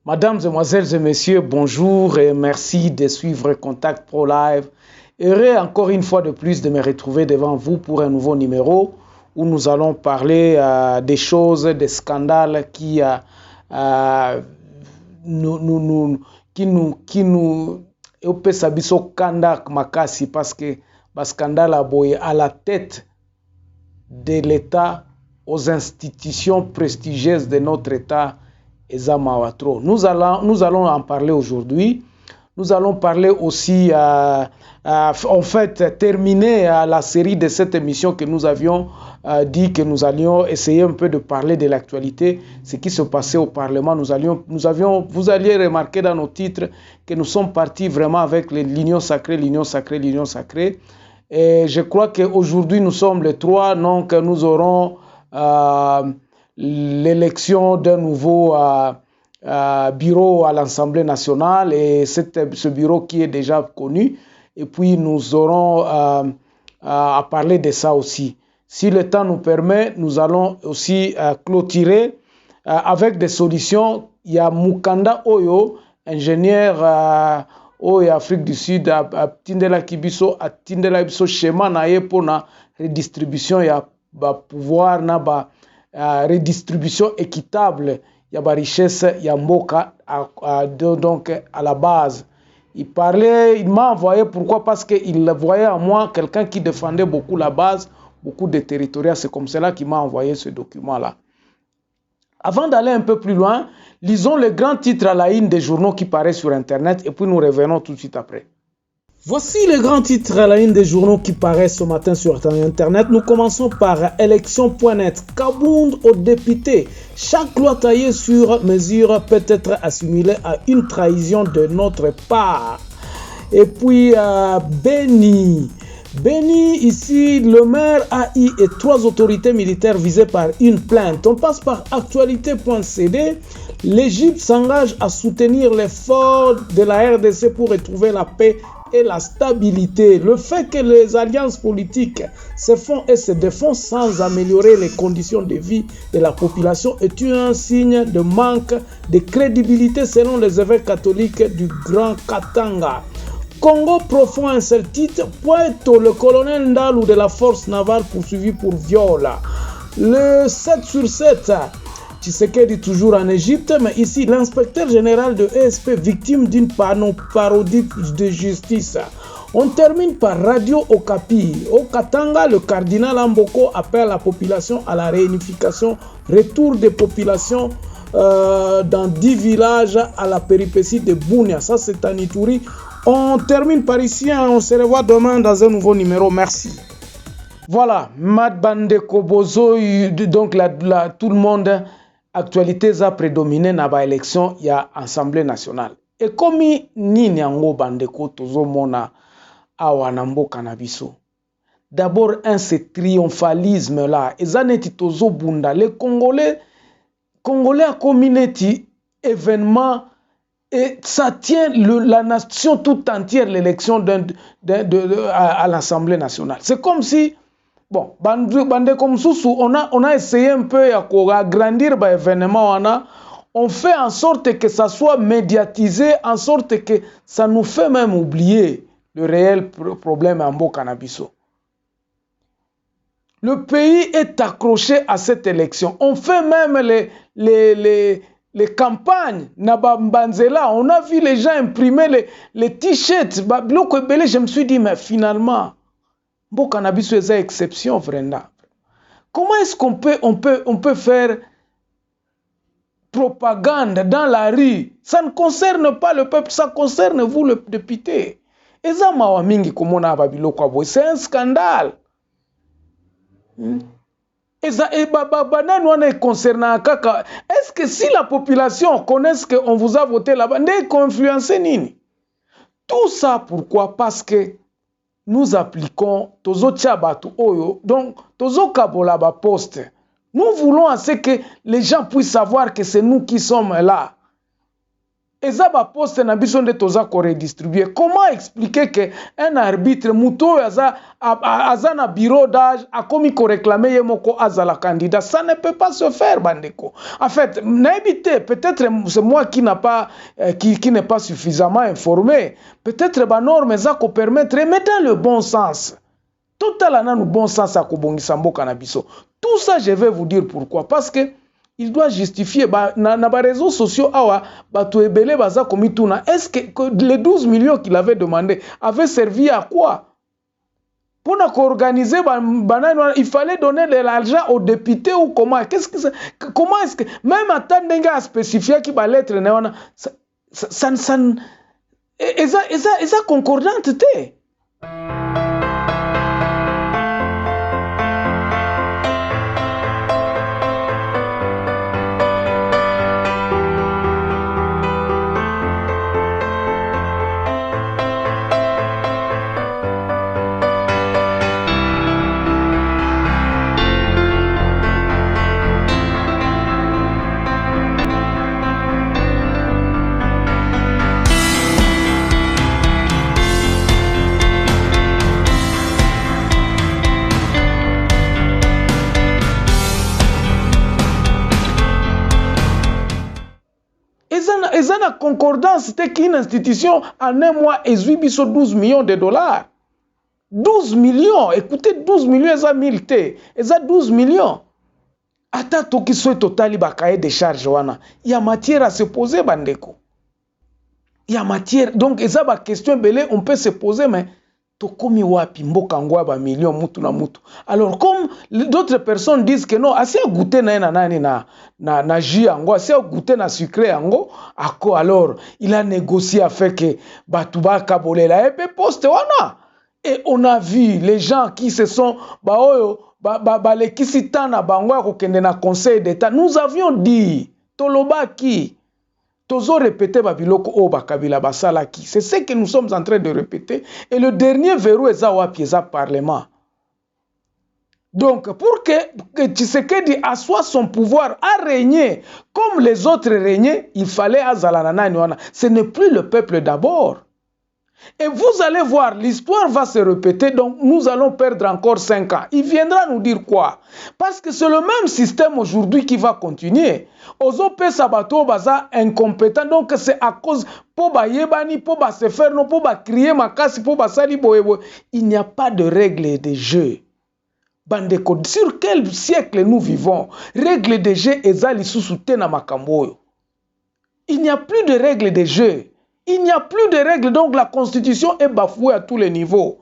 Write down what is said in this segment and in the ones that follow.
Mesdames, Mesdemoiselles et Messieurs, bonjour et merci de suivre Contact Pro Live. Heureux encore une fois de plus de me retrouver devant vous pour un nouveau numéro où nous allons parler des choses, des scandales qui nous opesa biso kanda makasi parce que scandale à la tête de l'État aux institutions prestigieuses de notre État. Nous allons en parler aujourd'hui. Nous allons parler aussi, en fait, terminer la série de cette émission que nous avions dit que nous allions essayer un peu de parler de l'actualité, ce qui se passait au Parlement. Vous alliez remarquer dans nos titres que nous sommes partis vraiment avec l'union sacrée, l'union sacrée, l'union sacrée. Et je crois qu'aujourd'hui, nous sommes les 3, donc nous aurons l'élection d'un nouveau bureau à l'Assemblée nationale et ce bureau qui est déjà connu. Et puis nous aurons à parler de ça aussi. Si le temps nous permet, nous allons aussi clôturer avec des solutions. Il y a Mukanda Oyo, ingénieur Oyo Afrique du Sud, à Tindela Kibiso, à Tindela Kibiso, schéma naye pour la redistribution, il y a pouvoir na redistribution équitable, il y a richesse, il y a mboka donc à la base. Il m'a envoyé, pourquoi? Parce qu'il voyait en moi quelqu'un qui défendait beaucoup la base, beaucoup de territoires. C'est comme cela qu'il m'a envoyé ce document-là. Avant d'aller un peu plus loin, lisons les grands titres à la une des journaux qui paraissent sur Internet et puis nous revenons tout de suite après. Voici les grands titres à la une des journaux qui paraissent ce matin sur Internet. Nous commençons par élection.net. Kabound aux députés. Chaque loi taillée sur mesure peut être assimilée à une trahison de notre part. Et puis Beni, ici, le maire AI et 3 autorités militaires visées par une plainte. On passe par actualité.cd. L'Égypte s'engage à soutenir l'effort de la RDC pour retrouver la paix et la stabilité. Le fait que les alliances politiques se font et se défendent sans améliorer les conditions de vie de la population est un signe de manque de crédibilité selon les évêques catholiques du Grand Katanga. Congo profond incertitude, Puerto, le colonel Ndalou de la force navale poursuivi pour viol. Le 7 sur 7, Tshisekedi toujours en Égypte, mais ici l'inspecteur général de ESP victime d'une parodie de justice. On termine par Radio Okapi. Au Katanga, le cardinal Amboko appelle la population à la réunification, retour des populations dans 10 villages à la péripétie de Bunia. Ça c'est à Ituri. On termine par ici, on se revoit demain dans un nouveau numéro. Merci. Voilà, Mad Bande Kobozo, donc tout le monde, actualité a prédominé dans l'élection, il y a Assemblée nationale. Et comme nini yango bandeko tozo mona awanambo kanabiso. D'abord, ce triomphalisme là, ezaneti tozo bunda, les Congolais à communauté événement. Et ça tient la nation tout entière, l'élection à l'Assemblée nationale. C'est comme si, bon, on a essayé un peu d'agrandir l'événement, on fait en sorte que ça soit médiatisé, en sorte que ça nous fait même oublier le réel problème en Bokanabiso. Le pays est accroché à cette élection. On fait même les campagnes, on a vu les gens imprimer les t-shirts, je me suis dit, mais finalement, Bokanabiso est une exception, Vrenda. Comment est-ce qu'on peut faire propagande dans la rue? Ça ne concerne pas le peuple, ça concerne vous, le député. C'est un scandale. Est-ce que si la population connaît qu'on vous a voté là-bas, n'est qu'influencer nini? Tout ça pourquoi? Parce que nous appliquons tozo tchabatu oyo, donc tozo kabolaba poste. Nous voulons assez que les gens puissent savoir que c'est nous qui sommes là. eza ba poste na biso nde toza ko redistribuer. Comment expliquer que un arbitre muto aza na bureau d'âge a commis ko réclamer yemoko azala candidat? Ça ne peut pas se faire, bandeko. En fait, naibité, peut-être c'est moi qui n'a pas qui n'est pas suffisamment informé. Peut-être ba norme za ko permettre, mais dans le bon sens. Total na no bon sens à ko bongisa mboka na biso. Tout ça je vais vous dire pourquoi, parce que il doit justifier na ba réseaux sociaux awa bato ebele baza komituna. Est-ce que les 12 millions qu'il avait demandé avaient servi à quoi? Pour organiser il fallait donner de l'argent aux députés ou comment? Comment est-ce que même à tant d'enga spécifié qui va lettre ça concordante té. Ils ont la concordance, c'était qu'une institution en un mois exhibe 12 millions de dollars. 12 millions, écoutez, 12 millions, ils ont 1000 T, ils ont 12 millions. Attends, tout qui soit total, il y a cahier de charges. Il y a matière à se poser, bandeko. Il y a matière, donc, ils ont une question, on peut se poser, mais tokomi wapi mboka ngwa ba million mutu na mutu. Alors comme d'autres personnes disent que non, assez goûter na nani na jus yango, assez goûter na sucré yango, alors il a négocié avec batuba kabolela et puis poste wana. Et on a vu les gens qui se sont les kisitana bangwa ko kende na conseil d'état. Nous avions dit tolobaki tozo répéter babiloko o bakabila basala ki. C'est ce que nous sommes en train de répéter. Et le dernier verrou est wapi eza parlement. Donc pour que Tshisekedi assoie son pouvoir à régner comme les autres régnaient, il fallait azala nani wana. Ce n'est plus le peuple d'abord. Et vous allez voir, l'histoire va se répéter, donc nous allons perdre encore 5 ans. Il viendra nous dire quoi? Parce que c'est le même système aujourd'hui qui va continuer. Ozope sabato baza incompétent, donc c'est à cause pour ba yebani, pour ba se faire, non pour ba crier makasi, pour ba sali boyebo. Il n'y a pas de règles de jeu. Bandeko, sur quel siècle nous vivons? Règles de jeu ezali susute na makamboyo. Il n'y a plus de règles de jeu. Il n'y a plus de règles, donc la constitution est bafouée à tous les niveaux.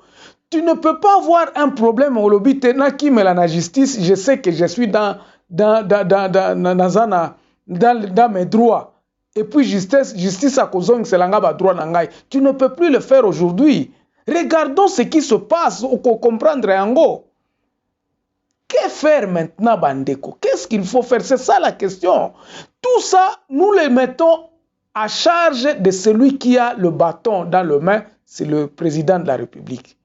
Tu ne peux pas avoir un problème au lobby qui met la justice. Je sais que je suis dans mes droits. Et puis justice à cause c'est l'anga droit nangai. Tu ne peux plus le faire aujourd'hui. Regardons ce qui se passe pour comprendre yango. Que faire maintenant, bandeko? Qu'est-ce qu'il faut faire? C'est ça la question. Tout ça, nous le mettons à charge de celui qui a le bâton dans le main, c'est le président de la République.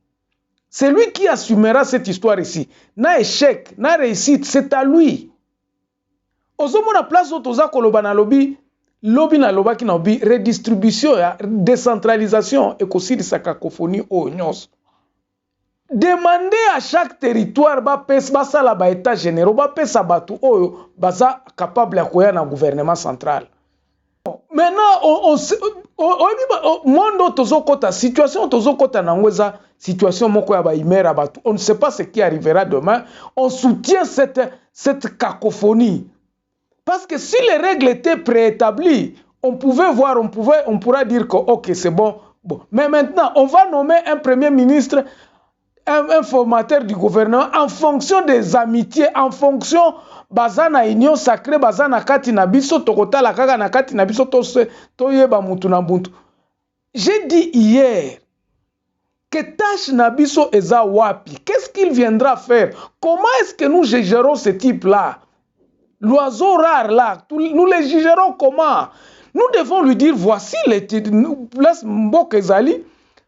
C'est lui qui assumera cette histoire ici. Na échec, na réussite, c'est à lui. Ozomo na place otoza koloba na lobby na loba ki na lobby redistribution ya décentralisation et aussi de sa cacophonie au nyos. Demandez à chaque territoire ba sala ba état généraux ba pesa batu oyo baza capable ya koya na gouvernement central. Maintenant, monde tozokota situation tozokota nangweza situation moko ya ba imera batu. On ne sait pas ce qui arrivera demain. On soutient cette cacophonie. Parce que si les règles étaient préétablies, on pouvait voir, on pourra dire que ok, c'est bon. Mais maintenant, on va nommer un premier ministre, un formateur du gouvernement en fonction des amitiés, en fonction bazana union sacrée, bazana kati na biso tokota la kaka na kati na biso to yeba mutu na buntu. J'ai dit hier que tâche na biso eza wapi. Qu'est-ce qu'il viendra faire? Comment est-ce que nous jugerons ce type-là? L'oiseau rare là, nous les jugerons comment? Nous devons lui dire voici les place mboka ezali,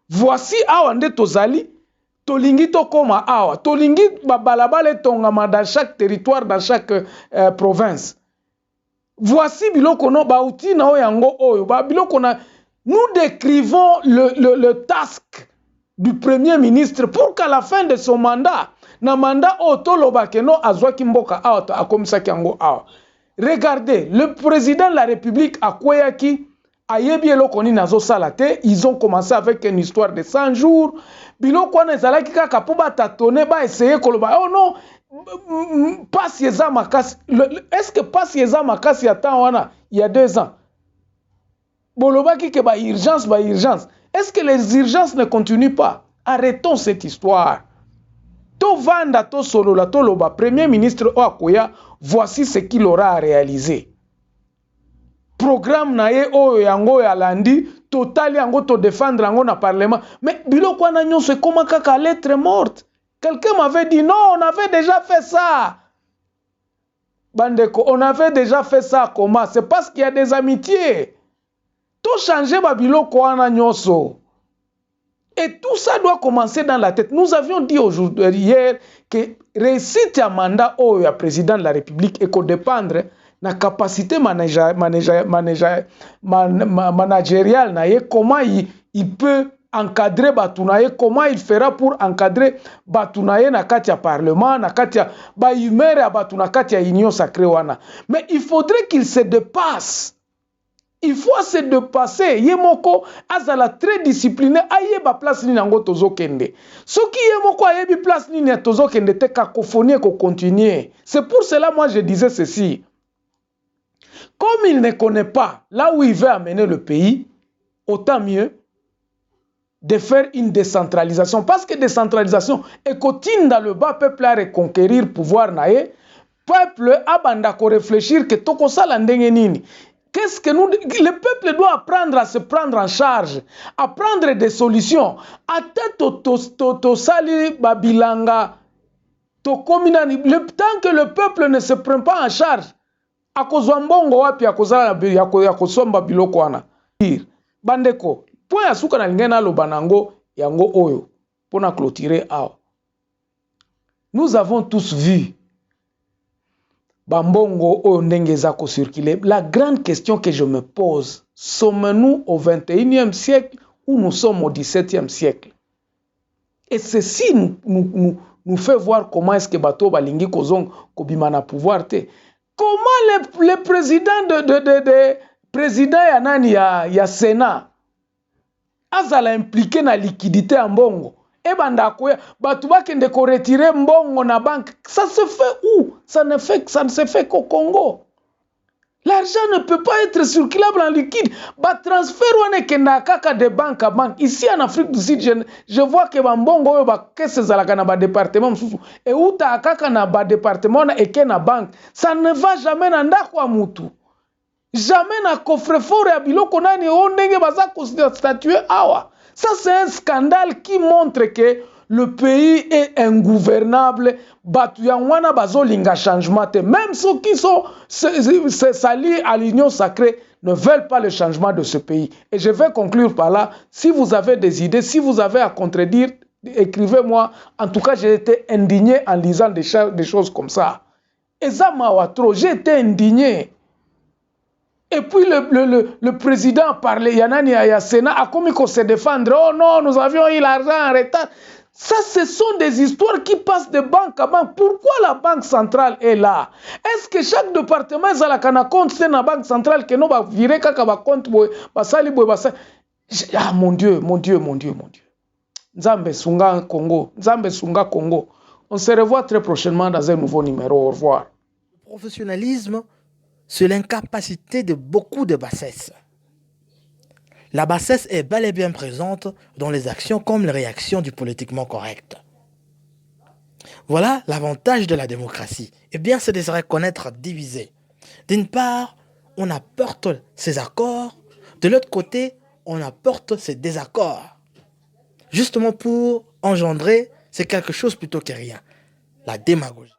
voici awande tozali. Tolingi tokoma awa, tolingi babalabale tongama dans chaque territoire, dans chaque province. Voici biloko no bauti na yango oyo ba biloko na. Nous décrivons le task du Premier ministre pour qu'à la fin de son mandat, na mandat otoloba keno azwaki mboka awa akomisaki yango awa. Regardez, le président de la République akweyaki ayebi eloko nini azosala te, ils ont commencé avec une histoire de 100 jours. Biloko wana ezalaki kaka po batatone ba essayer koloba oh non pasi eza makasi. Est-ce que pasi eza makasi ya temps wana il y a 2 ans? Bolobaki ke ba urgence. Est-ce que les urgences ne continuent pas? Arrêtons cette histoire. To vanda to solola to loba Premier ministre Oakoya, voici ce qu'il aura à réaliser. Programme na ye oyo yango ya landi, total yango to défendre yango na parlement. Mais biloko wana nyonso ekoma kaka lettre morte. Quelqu'un m'avait dit non, on avait déjà fait ça. Bandeko, on avait déjà fait ça comment? C'est parce qu'il y a des amitiés. Tout changer babiloko wana nyonso. Et tout ça doit commencer dans la tête. Nous avions dit hier que réussite à mandat au président de la République et qu'on dépendre de la capacité managériale, comment il peut encadrer Batounaye, comment il fera pour encadrer Batounaye na katia parlement, na katia ba humeur à Batouna katia union sacrée wana. Mais il faudrait qu'il se dépasse. Il faut se dépasser. Yemoko azala très discipliné. Ayeba place ni nango tozo kende. Soki yemoko ayebi place ni tozo kende te cacophonie ko continuer. C'est pour cela moi je disais ceci. Comme il ne connaît pas là où il veut amener le pays, autant mieux de faire une décentralisation. Parce que décentralisation est continue dans le bas peuple à reconquérir pouvoir nae. Peuple abanda ko réfléchir que toko sala ndenge nini. Qu'est-ce que nous... Le peuple doit apprendre à se prendre en charge, à prendre des solutions. To sali babilanga, to kominani. Le temps que le peuple ne se prend pas en charge, à cause mbongo wapi à cause ya kosomba biloko wana. Bandeko, point asuka na lingena lo banango yango oyo pour na clôturer awa. Nous avons tous vu Bambongo o ndengeza ko circuler. La grande question que je me pose, sommes-nous au 21e siècle ou nous sommes au 17e siècle? Et ceci nous fait voir comment est-ce que Bato Balingi Kozong Kobimana pouvoir te. Comment le président de président yanani ya Sénat azala impliqué na liquidité en bongo? Et banda koya batu bakende ko retirer mbongo na banque, ça se fait où? Ça ne se fait qu'au Congo. L'argent ne peut pas être circulable en liquide. Ba transfert wane kenda kaka de banque à banque. Ici en Afrique du Sud, je vois que mbongo yo ba kese zalaka na ba département msusu et uta kaka na ba département na eke na banque. Ça ne va jamais na ndako wa mutu. Jamais na coffre-fort ya biloko nani o ndenge baza ko statuer awa. Ça, c'est un scandale qui montre que le pays est ingouvernable. Batuyangwana bazolinga changement. Même ceux qui sont s'allient à l'union sacrée ne veulent pas le changement de ce pays. Et je vais conclure par là. Si vous avez des idées, si vous avez à contredire, écrivez-moi. En tout cas, j'ai été indigné en lisant des choses comme ça. Et ça m'a trop. J'ai été indigné. Et puis le président a parlé, Yanani Sénat a commis qu'on se défendre. Oh non, nous avions eu l'argent en retard. Ça, ce sont des histoires qui passent de banque à banque. Pourquoi la banque centrale est là? Est-ce que chaque département est à la compte, c'est la banque centrale qui va virer kaka ba compte ah mon Dieu. Nzambe Sunga Congo. On se revoit très prochainement dans un nouveau numéro. Au revoir. Le professionnalisme, c'est l'incapacité de beaucoup de bassesses. La bassesse est bel et bien présente dans les actions comme les réactions du politiquement correct. Voilà l'avantage de la démocratie. Eh bien, c'est de se reconnaître divisé. D'une part, on apporte ses accords. De l'autre côté, on apporte ses désaccords. Justement pour engendrer, c'est quelque chose plutôt que rien. La démagogie.